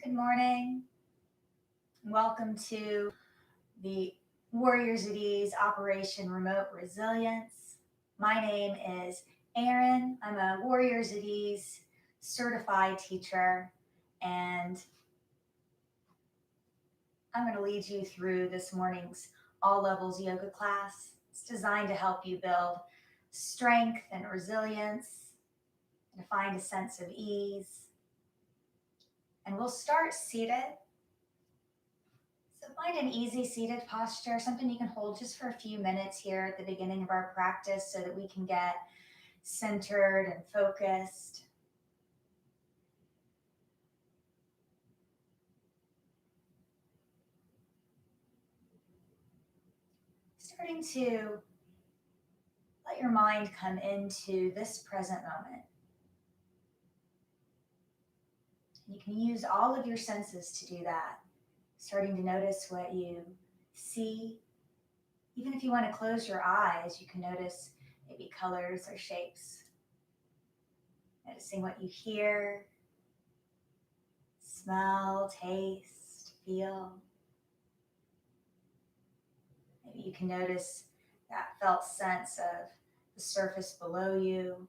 Good morning. Welcome to the Warriors at Ease Operation Remote Resilience. My name is Aron. I'm a Warriors at Ease certified teacher, and I'm going to lead you through this morning's all levels yoga class. It's designed to help you build strength and resilience and to find a sense of ease. And we'll start seated. So find an easy seated posture, something you can hold just for a few minutes here at the beginning of our practice so that we can get centered and focused. Starting to let your mind come into this present moment. You can use all of your senses to do that. Starting to notice what you see. Even if you want to close your eyes, you can notice maybe colors or shapes. Noticing what you hear, smell, taste, feel. Maybe you can notice that felt sense of the surface below you.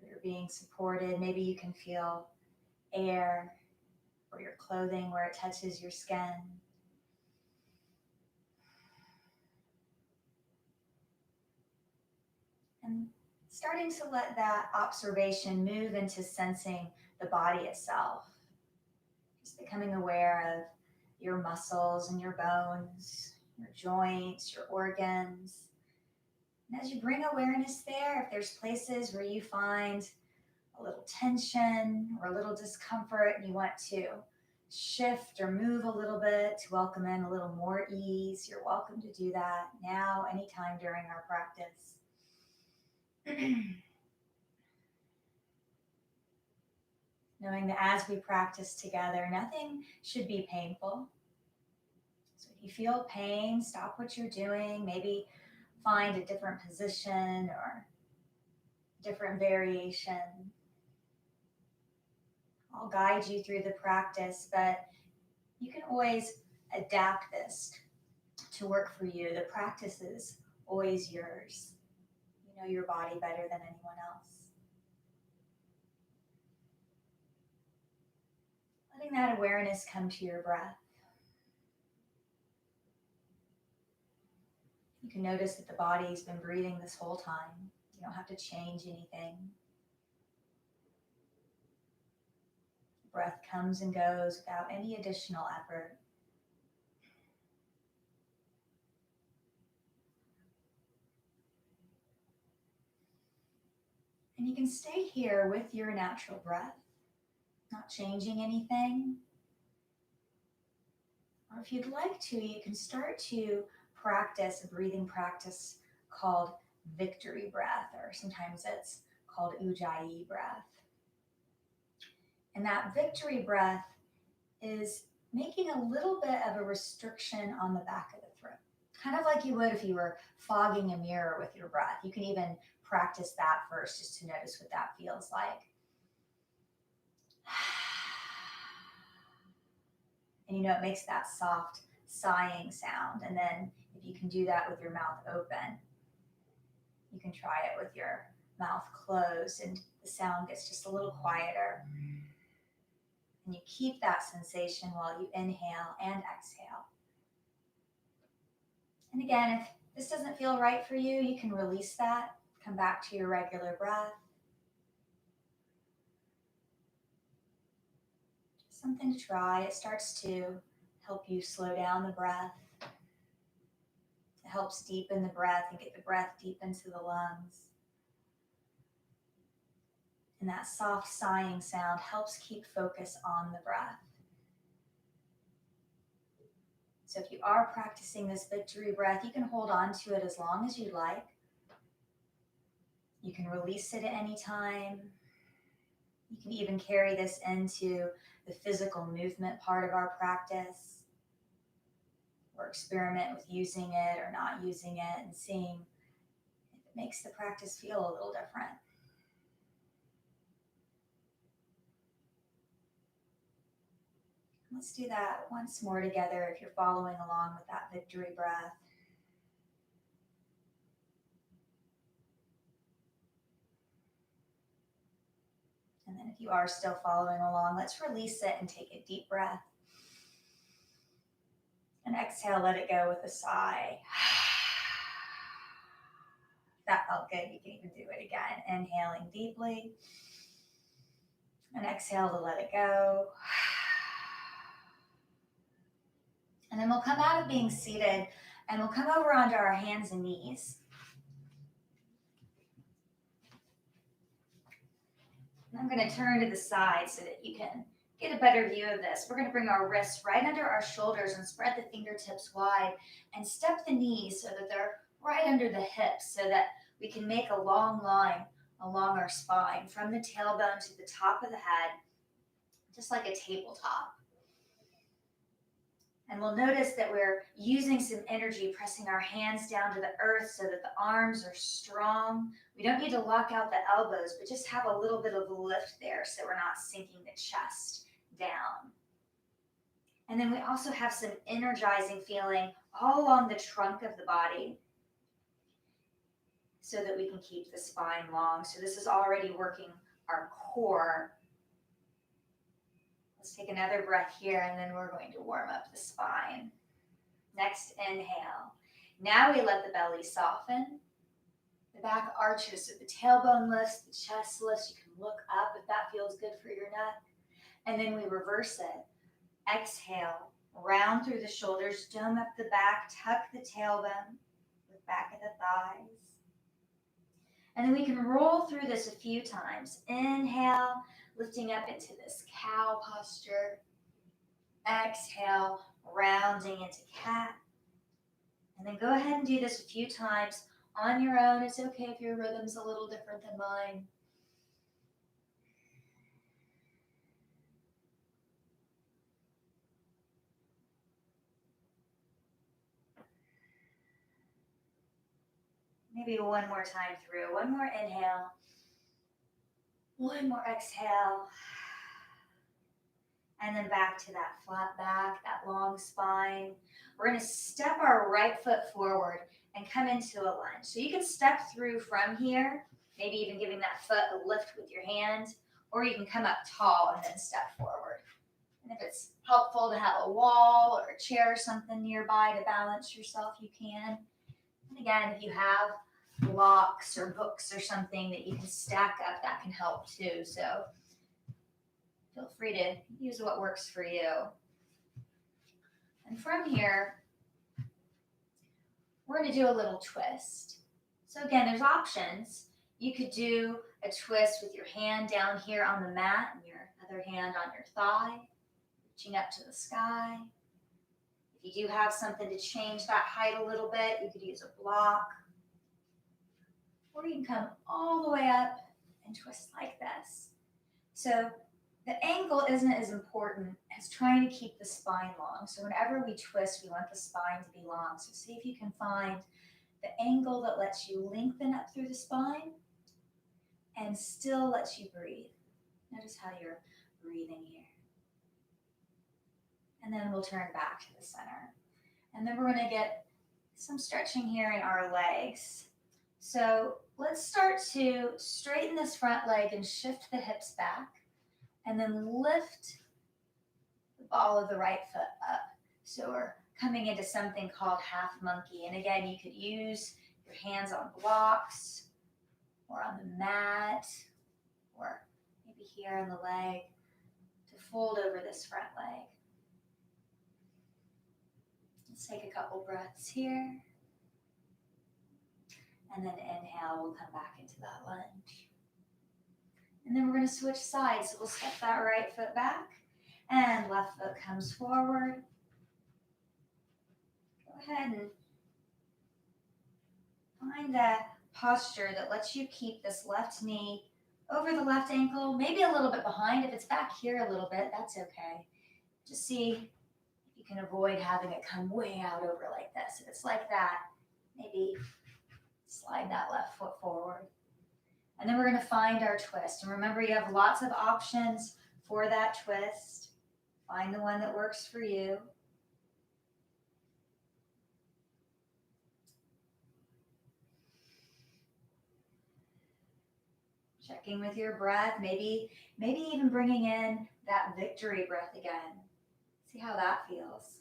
You're being supported. Maybe you can feel air or your clothing where it touches your skin. And starting to let that observation move into sensing the body itself. Just becoming aware of your muscles and your bones, your joints, your organs. And as you bring awareness there, if there's places where you find a little tension or a little discomfort and you want to shift or move a little bit to welcome in a little more ease, you're welcome to do that now, anytime during our practice. Knowing that as we practice together, nothing should be painful. So if you feel pain, stop what you're doing, maybe find a different position or different variation. I'll guide you through the practice, but you can always adapt this to work for you. The practice is always yours. You know your body better than anyone else. Letting that awareness come to your breath. You can notice that the body's been breathing this whole time. You don't have to change anything. Breath comes and goes without any additional effort. And you can stay here with your natural breath, not changing anything. Or if you'd like to, you can start to practice a breathing practice called victory breath, or sometimes it's called Ujjayi Breath. And that victory breath is making a little bit of a restriction on the back of the throat, kind of like you would if you were fogging a mirror with your breath. You can even practice that first just to notice what that feels like. And you know, it makes that soft sighing sound. And then if you can do that with your mouth open, you can try it with your mouth closed and the sound gets just a little quieter. And you keep that sensation while you inhale and exhale. And again, if this doesn't feel right for you, you can release that, come back to your regular breath. Something to try. It starts to help you slow down the breath. It helps deepen the breath and get the breath deep into the lungs. And that soft sighing sound helps keep focus on the breath. So if you are practicing this victory breath, you can hold on to it as long as you like. You can release it at any time. You can even carry this into the physical movement part of our practice, or experiment with using it or not using it and seeing if it makes the practice feel a little different. Let's do that once more together if you're following along with that victory breath. And then if you are still following along, let's release it and take a deep breath. And exhale, let it go with a sigh. That felt good. You can even do it again. Inhaling deeply. And exhale to let it go. And then we'll come out of being seated and we'll come over onto our hands and knees. And I'm going to turn to the side so that you can get a better view of this. We're going to bring our wrists right under our shoulders and spread the fingertips wide and step the knees so that they're right under the hips so that we can make a long line along our spine from the tailbone to the top of the head, just like a tabletop. And we'll notice that we're using some energy, pressing our hands down to the earth so that the arms are strong. We don't need to lock out the elbows, but just have a little bit of lift there so we're not sinking the chest down. And then we also have some energizing feeling all along the trunk of the body so that we can keep the spine long. So this is already working our core. Let's take another breath here, and then we're going to warm up the spine. Next, inhale. Now we let the belly soften. The back arches, so the tailbone lifts, the chest lifts. You can look up if that feels good for your neck. And then we reverse it. Exhale, round through the shoulders, dome up the back, tuck the tailbone, with back of the thighs. And then we can roll through this a few times. Inhale, lifting up into this cow posture. Exhale, rounding into cat. And then go ahead and do this a few times on your own. It's okay if your rhythm's a little different than mine. Maybe one more time through. One more inhale. One more exhale. And then back to that flat back, that long spine. We're going to step our right foot forward and come into a lunge. So you can step through from here, maybe even giving that foot a lift with your hand, or you can come up tall and then step forward. And if it's helpful to have a wall or a chair or something nearby to balance yourself, you can. And again, if you have blocks or books or something that you can stack up, that can help too. So feel free to use what works for you. And from here, we're going to do a little twist. So again, there's options. You could do a twist with your hand down here on the mat and your other hand on your thigh, reaching up to the sky. If you do have something to change that height a little bit, you could use a block. Or you can come all the way up and twist like this. So the angle isn't as important as trying to keep the spine long. So whenever we twist, we want the spine to be long. So see if you can find the angle that lets you lengthen up through the spine and still lets you breathe. Notice how you're breathing here. And then we'll turn back to the center. And then we're going to get some stretching here in our legs. So let's start to straighten this front leg and shift the hips back. And then lift the ball of the right foot up. So we're coming into something called half monkey. And again, you could use your hands on blocks or on the mat or maybe here on the leg to fold over this front leg. Let's take a couple breaths here. And then inhale, we'll come back into that lunge. And then we're going to switch sides. So we'll step that right foot back and left foot comes forward. Go ahead and find that posture that lets you keep this left knee over the left ankle, maybe a little bit behind. If it's back here a little bit, that's okay. Just see if you can avoid having it come way out over like this. If it's like that, maybe slide that left foot forward. And then we're going to find our twist. And remember, you have lots of options for that twist. Find the one that works for you. Checking with your breath, maybe even bringing in that victory breath again. See how that feels.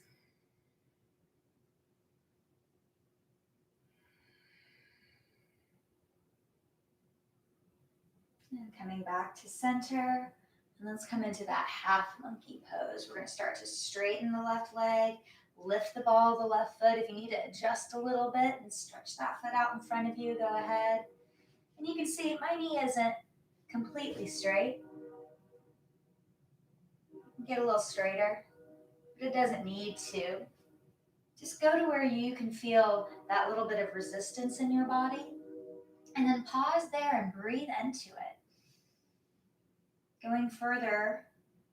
And coming back to center. And let's come into that half monkey pose. We're going to start to straighten the left leg, lift the ball of the left foot. If you need to adjust a little bit and stretch that foot out in front of you, go ahead. And you can see my knee isn't completely straight. Get a little straighter, but it doesn't need to. Just go to where you can feel that little bit of resistance in your body, and then pause there and breathe into it. Going further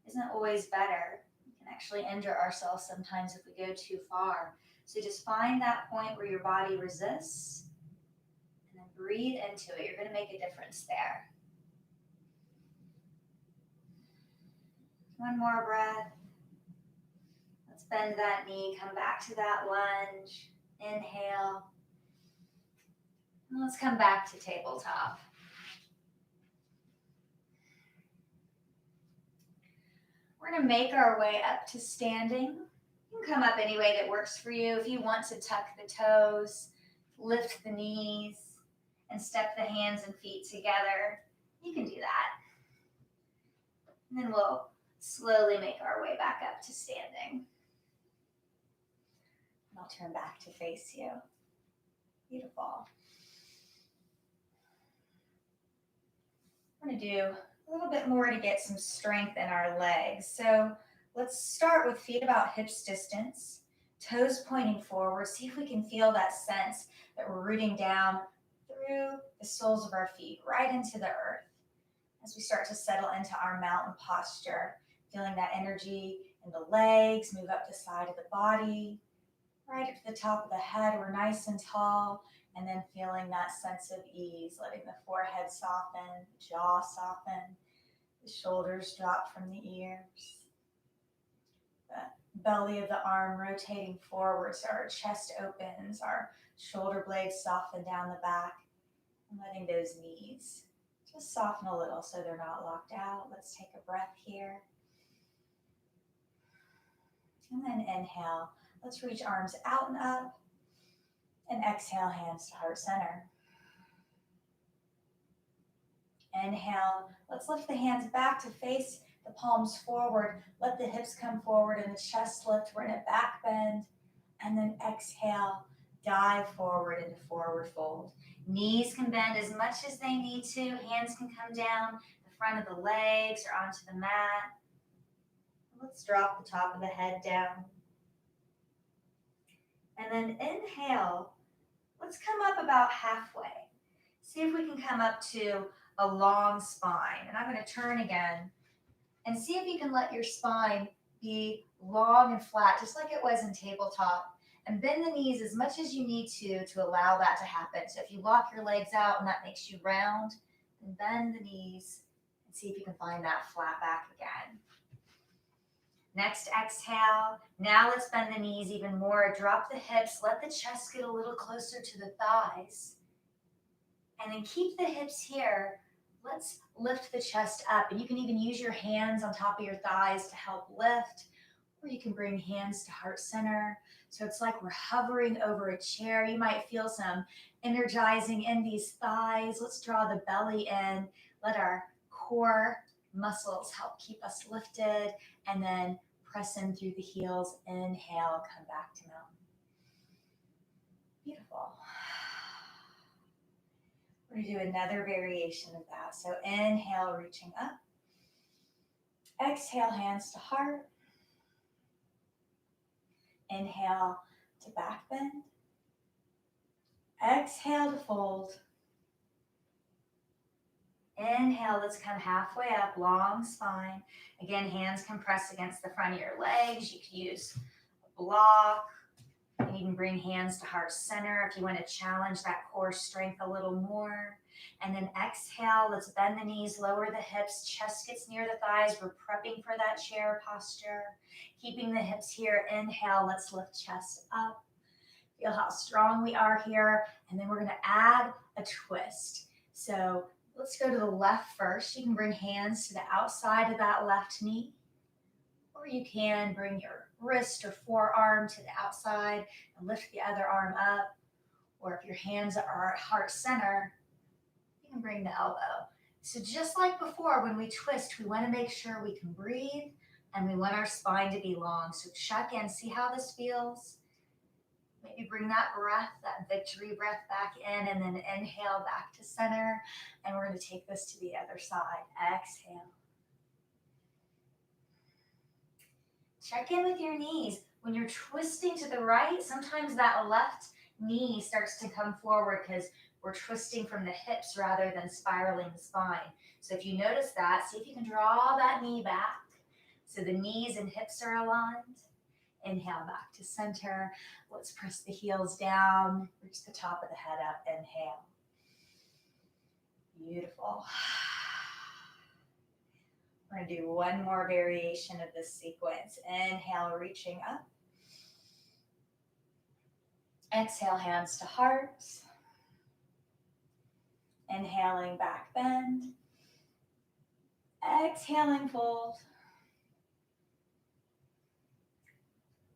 isn't always better. We can actually injure ourselves sometimes if we go too far. So just find that point where your body resists, and then breathe into it. You're going to make a difference there. One more breath. Let's bend that knee, come back to that lunge. Inhale. And let's come back to tabletop. We're going to make our way up to standing. You can come up any way that works for you. If you want to tuck the toes, lift the knees, and step the hands and feet together, you can do that. And then we'll slowly make our way back up to standing. And I'll turn back to face you. Beautiful. We're going to do a little bit more to get some strength in our legs. So let's start with feet about hips distance, toes pointing forward. See if we can feel that sense that we're rooting down through the soles of our feet, right into the earth. As we start to settle into our mountain posture, feeling that energy in the legs, move up the side of the body, right up to the top of the head. We're nice and tall, and then feeling that sense of ease, letting the forehead soften, jaw soften, the shoulders drop from the ears, the belly of the arm rotating forward so our chest opens, our shoulder blades soften down the back, and letting those knees just soften a little so they're not locked out. Let's take a breath here. And then inhale. Let's reach arms out and up. And exhale, hands to heart center. Inhale. Let's lift the hands back to face the palms forward. Let the hips come forward and the chest lift. We're in a back bend. And then exhale. Dive forward into forward fold. Knees can bend as much as they need to. Hands can come down the front of the legs or onto the mat. Let's drop the top of the head down. And then inhale. Let's come up about halfway. See if we can come up to a long spine. And I'm going to turn again. And see if you can let your spine be long and flat, just like it was in tabletop. And bend the knees as much as you need to allow that to happen. So if you lock your legs out and that makes you round, then bend the knees and see if you can find that flat back again. Next exhale. Now let's bend the knees even more. Drop the hips. Let the chest get a little closer to the thighs. And then keep the hips here. Let's lift the chest up. And you can even use your hands on top of your thighs to help lift. Or you can bring hands to heart center. So it's like we're hovering over a chair. You might feel some energizing in these thighs. Let's draw the belly in. Let our core muscles help keep us lifted. And then press in through the heels. Inhale, come back to mountain. Beautiful. We're going to do another variation of that. So inhale, reaching up. Exhale, hands to heart. Inhale to back bend. Exhale to fold. Inhale, let's come halfway up, long spine. Again, hands can press against the front of your legs. You can use a block. You can you can bring hands to heart center if you want to challenge that core strength a little more. And then exhale, let's bend the knees, lower the hips, chest gets near the thighs. We're prepping for that chair posture. Keeping the hips here, inhale, let's lift chest up. Feel how strong we are here. And then we're gonna add a twist. So let's go to the left first. You can bring hands to the outside of that left knee, or you can bring your wrist or forearm to the outside and lift the other arm up. Or if your hands are at heart center, you can bring the elbow. So just like before, when we twist, we want to make sure we can breathe and we want our spine to be long. So check in, see how this feels. Maybe bring that breath, that victory breath back in, and then inhale back to center. And we're going to take this to the other side. Exhale. Check in with your knees. When you're twisting to the right, sometimes that left knee starts to come forward because we're twisting from the hips rather than spiraling the spine. So if you notice that, see if you can draw that knee back so the knees and hips are aligned. Inhale back to center. Let's press the heels down. Reach the top of the head up. Inhale. Beautiful. We're going to do one more variation of this sequence. Inhale, reaching up. Exhale, hands to heart. Inhaling, back bend. Exhaling, fold.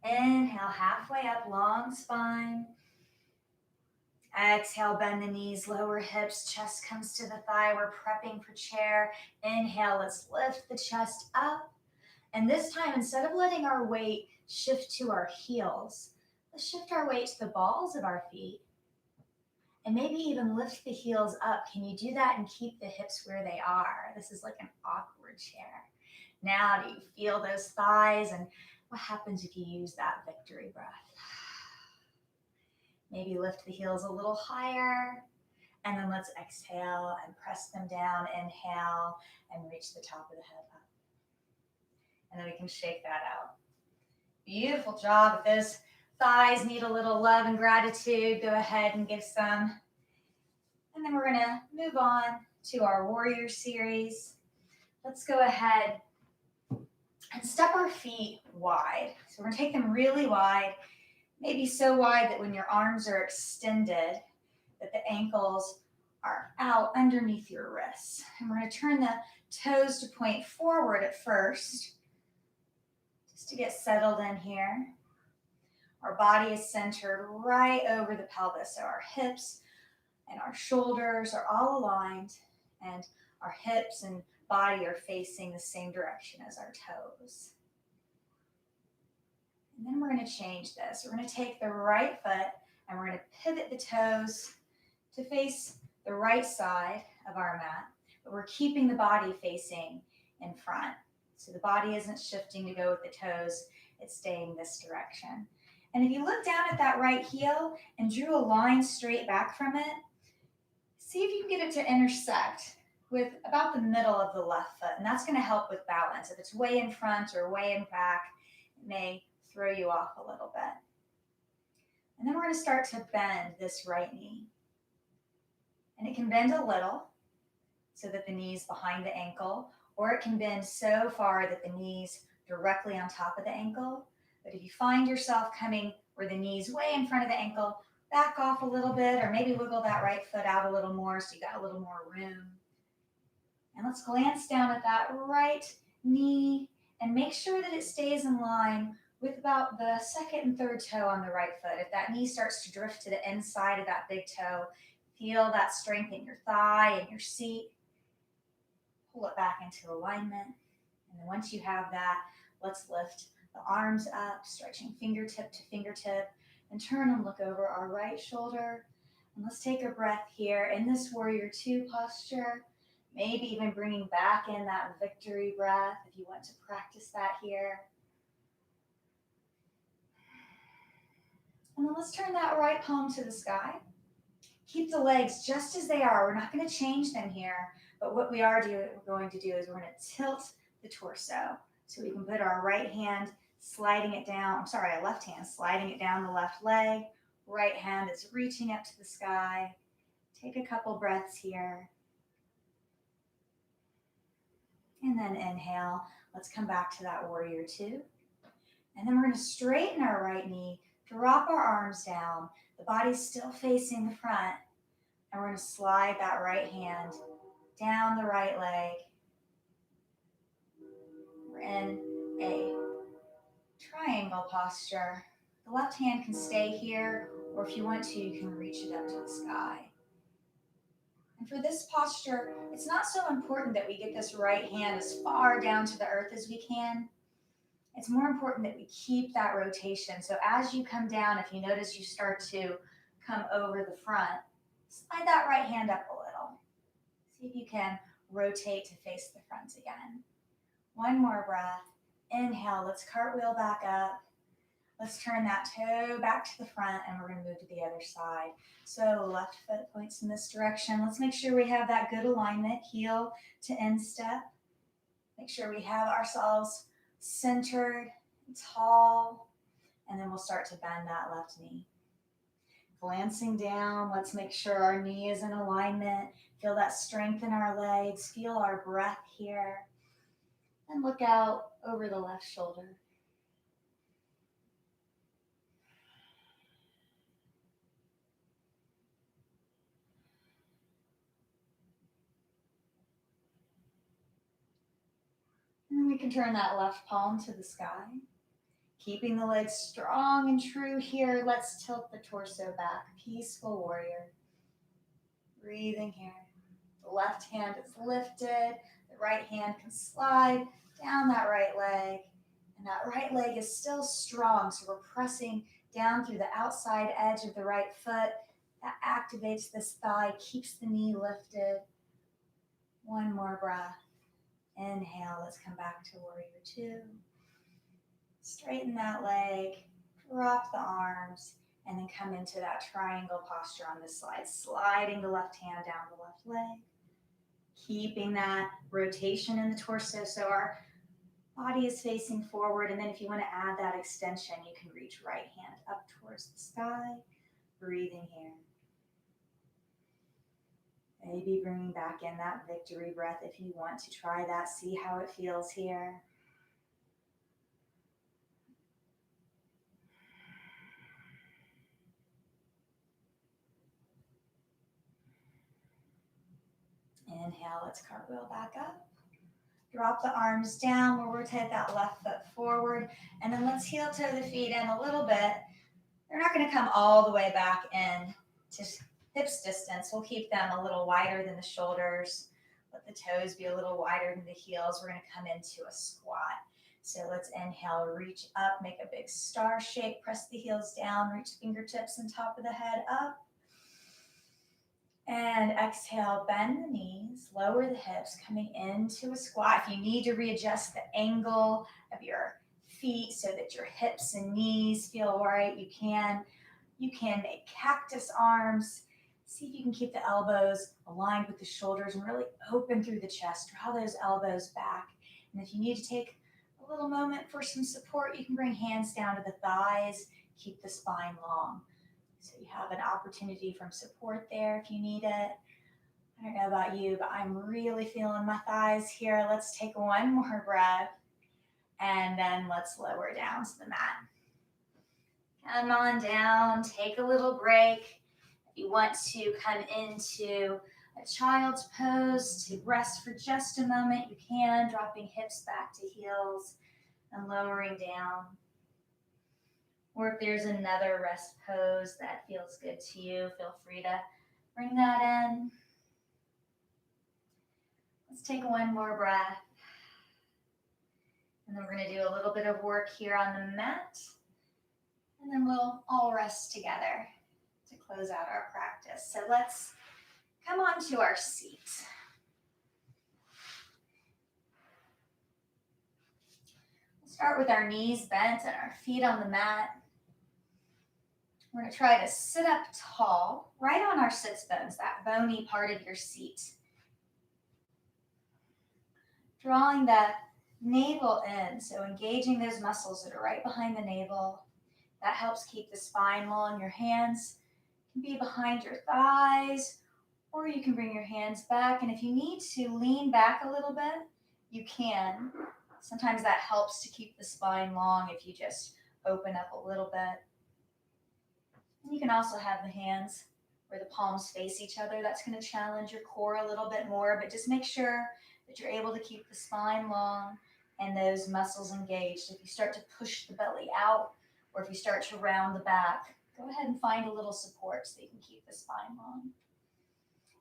Inhale, halfway up, long spine. Exhale, bend the knees, lower hips, chest comes to the thigh. We're prepping for chair. Inhale, let's lift the chest up. And this time, instead of letting our weight shift to our heels, let's shift our weight to the balls of our feet. And maybe even lift the heels up. Can you do that and keep the hips where they are? This is like an awkward chair. Now, do you feel those thighs? And what happens if you use that victory breath? Maybe lift the heels a little higher. And then let's exhale and press them down. Inhale and reach the top of the head up. And then we can shake that out. Beautiful job. If those thighs need a little love and gratitude, go ahead and give some. And then we're going to move on to our warrior series. Let's go ahead and step our feet wide. So we're going to take them really wide, maybe so wide that when your arms are extended, that the ankles are out underneath your wrists. And we're going to turn the toes to point forward at first, just to get settled in here. Our body is centered right over the pelvis, so our hips and our shoulders are all aligned, and our hips and body are facing the same direction as our toes. And then we're going to change this. We're going to take the right foot and we're going to pivot the toes to face the right side of our mat, but we're keeping the body facing in front. So the body isn't shifting to go with the toes, it's staying this direction. And if you look down at that right heel and drew a line straight back from it, see if you can get it to intersect with about the middle of the left foot. And that's going to help with balance. If it's way in front or way in back, it may throw you off a little bit. And then we're going to start to bend this right knee. And it can bend a little so that the knee's behind the ankle, or it can bend so far that the knee's directly on top of the ankle. But if you find yourself coming where the knee's way in front of the ankle, back off a little bit, or maybe wiggle that right foot out a little more so you got a little more room. And let's glance down at that right knee and make sure that it stays in line with about the second and third toe on the right foot. If that knee starts to drift to the inside of that big toe, feel that strength in your thigh and your seat. Pull it back into alignment. And then once you have that, let's lift the arms up, stretching fingertip to fingertip, and turn and look over our right shoulder. And let's take a breath here in this warrior two posture. Maybe even bringing back in that victory breath if you want to practice that here. And then let's turn that right palm to the sky. Keep the legs just as they are. We're not going to change them here, but what we're going to do is we're going to tilt the torso. So we can put our right hand sliding it down. I'm sorry, a left hand, sliding it down the left leg. Right hand is reaching up to the sky. Take a couple breaths here. And then inhale. Let's come back to that warrior two. And then we're going to straighten our right knee, drop our arms down. The body's still facing the front. And we're going to slide that right hand down the right leg. We're in a triangle posture. The left hand can stay here, or if you want to, you can reach it up to the sky. And for this posture, it's not so important that we get this right hand as far down to the earth as we can. It's more important that we keep that rotation. So as you come down, if you notice you start to come over the front, slide that right hand up a little. See if you can rotate to face the front again. One more breath. Inhale, let's cartwheel back up. Let's turn that toe back to the front and we're going to move to the other side. So left foot points in this direction. Let's make sure we have that good alignment, heel to instep. Make sure we have ourselves centered, tall, and then we'll start to bend that left knee. Glancing down, let's make sure our knee is in alignment. Feel that strength in our legs. Feel our breath here. And look out over the left shoulder. And we can turn that left palm to the sky. Keeping the legs strong and true here, let's tilt the torso back. Peaceful warrior. Breathing here. The left hand is lifted. The right hand can slide down that right leg. And that right leg is still strong, so we're pressing down through the outside edge of the right foot. That activates this thigh, keeps the knee lifted. One more breath. Inhale, let's come back to warrior two. Straighten that leg, drop the arms, and then come into that triangle posture on this slide, sliding the left hand down the left leg, keeping that rotation in the torso so our body is facing forward. And then if you want to add that extension, you can reach right hand up towards the sky, breathing here. Maybe bringing back in that victory breath if you want to try that. See how it feels here. Inhale, let's cartwheel back up. Drop the arms down. We'll rotate that left foot forward. And then let's heel toe the feet in a little bit. They're not going to come all the way back in to hips distance. We'll keep them a little wider than the shoulders. Let the toes be a little wider than the heels. We're going to come into a squat. So let's inhale, reach up, make a big star shape, press the heels down, reach fingertips and top of the head up. And exhale, bend the knees, lower the hips, coming into a squat. If you need to readjust the angle of your feet so that your hips and knees feel right, you can. You can make cactus arms. See if you can keep the elbows aligned with the shoulders and really open through the chest. Draw those elbows back. And if you need to take a little moment for some support, you can bring hands down to the thighs, keep the spine long. So you have an opportunity from support there if you need it. I don't know about you, but I'm really feeling my thighs here. Let's take one more breath and then let's lower down to the mat. Come on down, take a little break. If you want to come into a child's pose to rest for just a moment, you can, dropping hips back to heels and lowering down. Or if there's another rest pose that feels good to you, feel free to bring that in. Let's take one more breath. And then we're going to do a little bit of work here on the mat. And then we'll all rest together to close out our practice. So let's come onto our seat. We'll start with our knees bent and our feet on the mat. We're going to try to sit up tall, right on our sits bones, that bony part of your seat. Drawing the navel in. So engaging those muscles that are right behind the navel. That helps keep the spine long. Your hands can be behind your thighs, or you can bring your hands back. And if you need to lean back a little bit, you can. Sometimes that helps to keep the spine long if you just open up a little bit. And you can also have the hands where the palms face each other. That's going to challenge your core a little bit more, but just make sure that you're able to keep the spine long and those muscles engaged. If you start to push the belly out, or if you start to round the back, go ahead and find a little support so you can keep the spine long.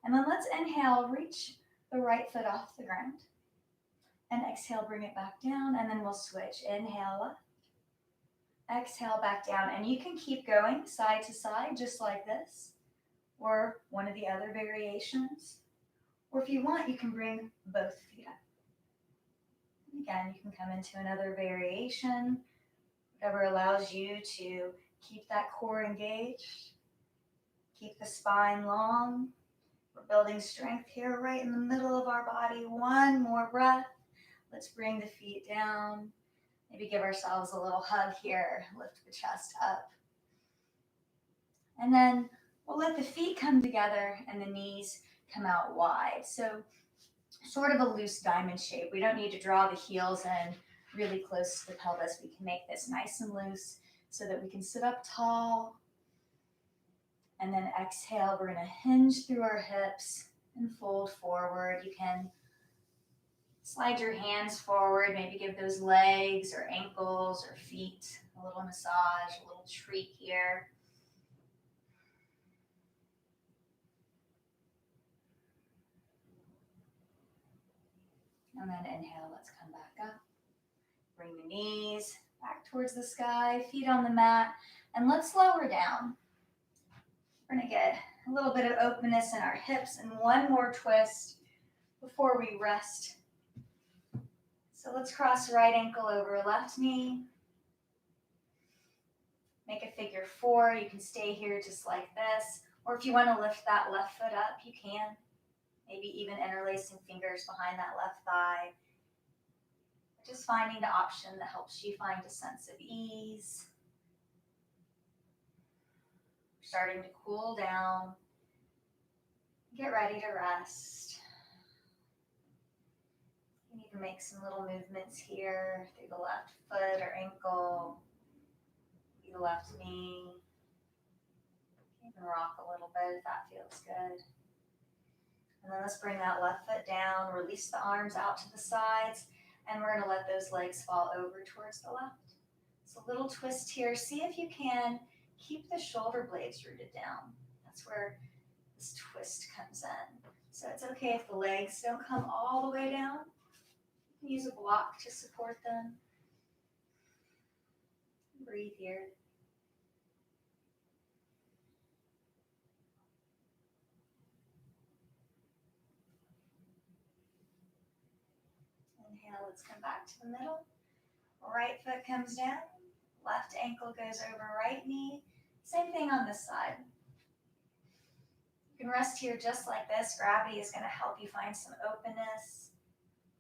And then let's inhale, reach the right foot off the ground. And exhale, bring it back down, and then we'll switch. Inhale up, exhale back down, and you can keep going side to side just like this, or one of the other variations. Or if you want, you can bring both feet up. And again, you can come into another variation, whatever allows you to keep that core engaged, keep the spine long. We're building strength here right in the middle of our body. One more breath. Let's bring the feet down. Maybe give ourselves a little hug here. Lift the chest up. And then we'll let the feet come together and the knees come out wide. So sort of a loose diamond shape. We don't need to draw the heels in really close to the pelvis. We can make this nice and loose so that we can sit up tall. And then exhale, we're gonna hinge through our hips and fold forward. You can slide your hands forward, maybe give those legs or ankles or feet a little massage, a little treat here. And then inhale, let's come back up. Bring the knees back towards the sky, feet on the mat, and let's lower down. We're gonna get a little bit of openness in our hips and one more twist before we rest. So let's cross right ankle over left knee. Make a figure four. You can stay here just like this. Or if you want to lift that left foot up, you can. Maybe even interlacing fingers behind that left thigh. Just finding the option that helps you find a sense of ease. Starting to cool down. Get ready to rest. You need to make some little movements here through the left foot or ankle, through the left knee. You can rock a little bit if that feels good. And then let's bring that left foot down, release the arms out to the sides, and we're gonna let those legs fall over towards the left. So a little twist here. See if you can keep the shoulder blades rooted down. That's where this twist comes in. So it's okay if the legs don't come all the way down. You can use a block to support them. Breathe here. Inhale, let's come back to the middle. Right foot comes down, left ankle goes over right knee. Same thing on this side. You can rest here just like this. Gravity is going to help you find some openness.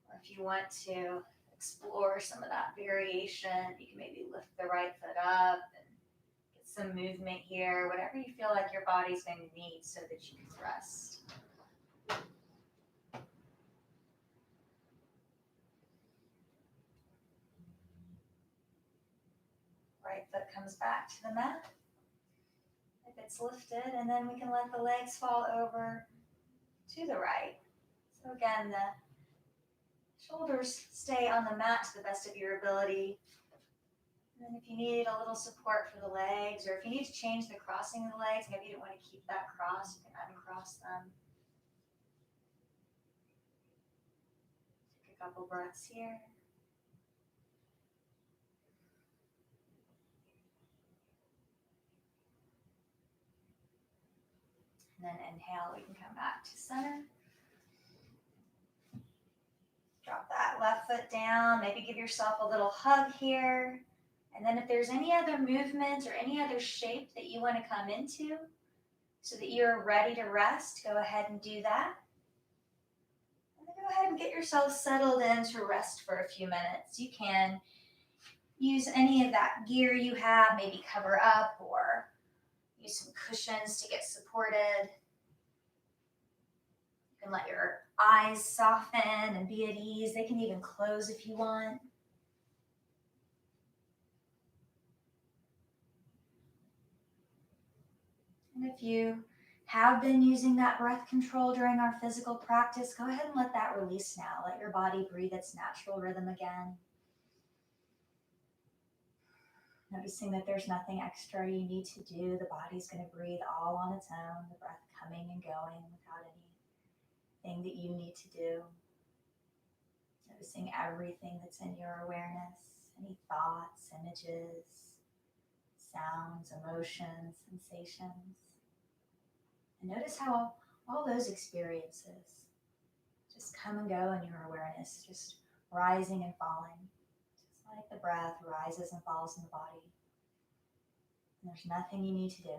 Or if you want to explore some of that variation, you can maybe lift the right foot up and get some movement here, whatever you feel like your body's going to need so that you can rest. Right foot comes back to the mat. If it's lifted, and then we can let the legs fall over to the right. So again, the shoulders stay on the mat to the best of your ability. And then if you need a little support for the legs, or if you need to change the crossing of the legs, maybe you don't want to keep that cross, you can uncross them. Take a couple breaths here. And then inhale, we can come back to center. Drop that left foot down, maybe give yourself a little hug here. And then if there's any other movement or any other shape that you want to come into so that you're ready to rest, go ahead and do that. And then go ahead and get yourself settled in to rest for a few minutes. You can use any of that gear you have, maybe cover up or use some cushions to get supported. You can let your eyes soften and be at ease. They can even close if you want. And if you have been using that breath control during our physical practice, go ahead and let that release now. Let your body breathe its natural rhythm again. Noticing that there's nothing extra you need to do. The body's going to breathe all on its own, the breath coming and going without anything that you need to do. Noticing everything that's in your awareness, any thoughts, images, sounds, emotions, sensations. And notice how all those experiences just come and go in your awareness, just rising and falling, just like the breath rises and falls in the body. And there's nothing you need to do.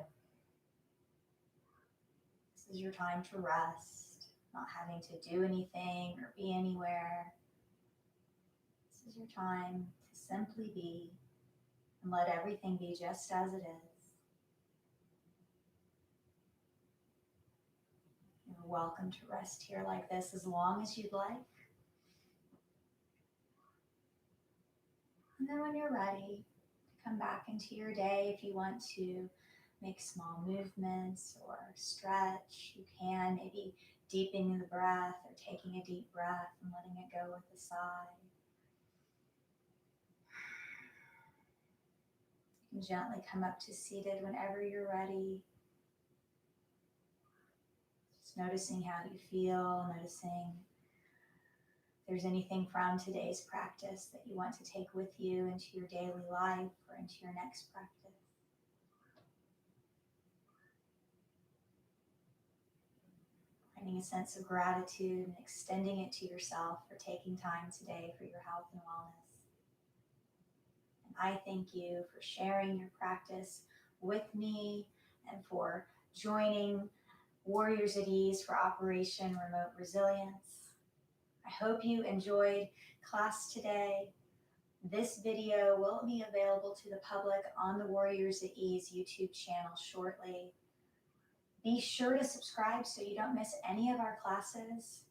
This is your time to rest, not having to do anything or be anywhere. This is your time to simply be and let everything be just as it is. You're welcome to rest here like this as long as you'd like. And then when you're ready, come back into your day. If you want to make small movements or stretch, you can, maybe deepening the breath or taking a deep breath and letting it go with a sigh. You can gently come up to seated whenever you're ready. Just noticing how you feel, noticing if there's anything from today's practice that you want to take with you into your daily life or into your next practice. Finding a sense of gratitude and extending it to yourself for taking time today for your health and wellness. And I thank you for sharing your practice with me and for joining Warriors at Ease for Operation Remote Resilience. I hope you enjoyed class today. This video will be available to the public on the Warriors at Ease YouTube channel shortly. Be sure to subscribe so you don't miss any of our classes.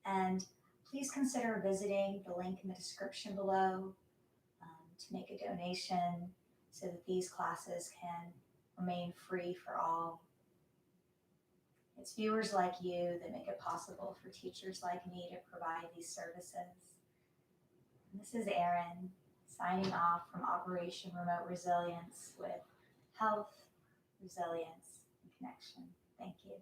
And please consider visiting the link in the description below to make a donation so that these classes can remain free for all. It's viewers like you that make it possible for teachers like me to provide these services. And this is Aron signing off from Operation Remote Resilience with health, resilience, and connection. Thank you.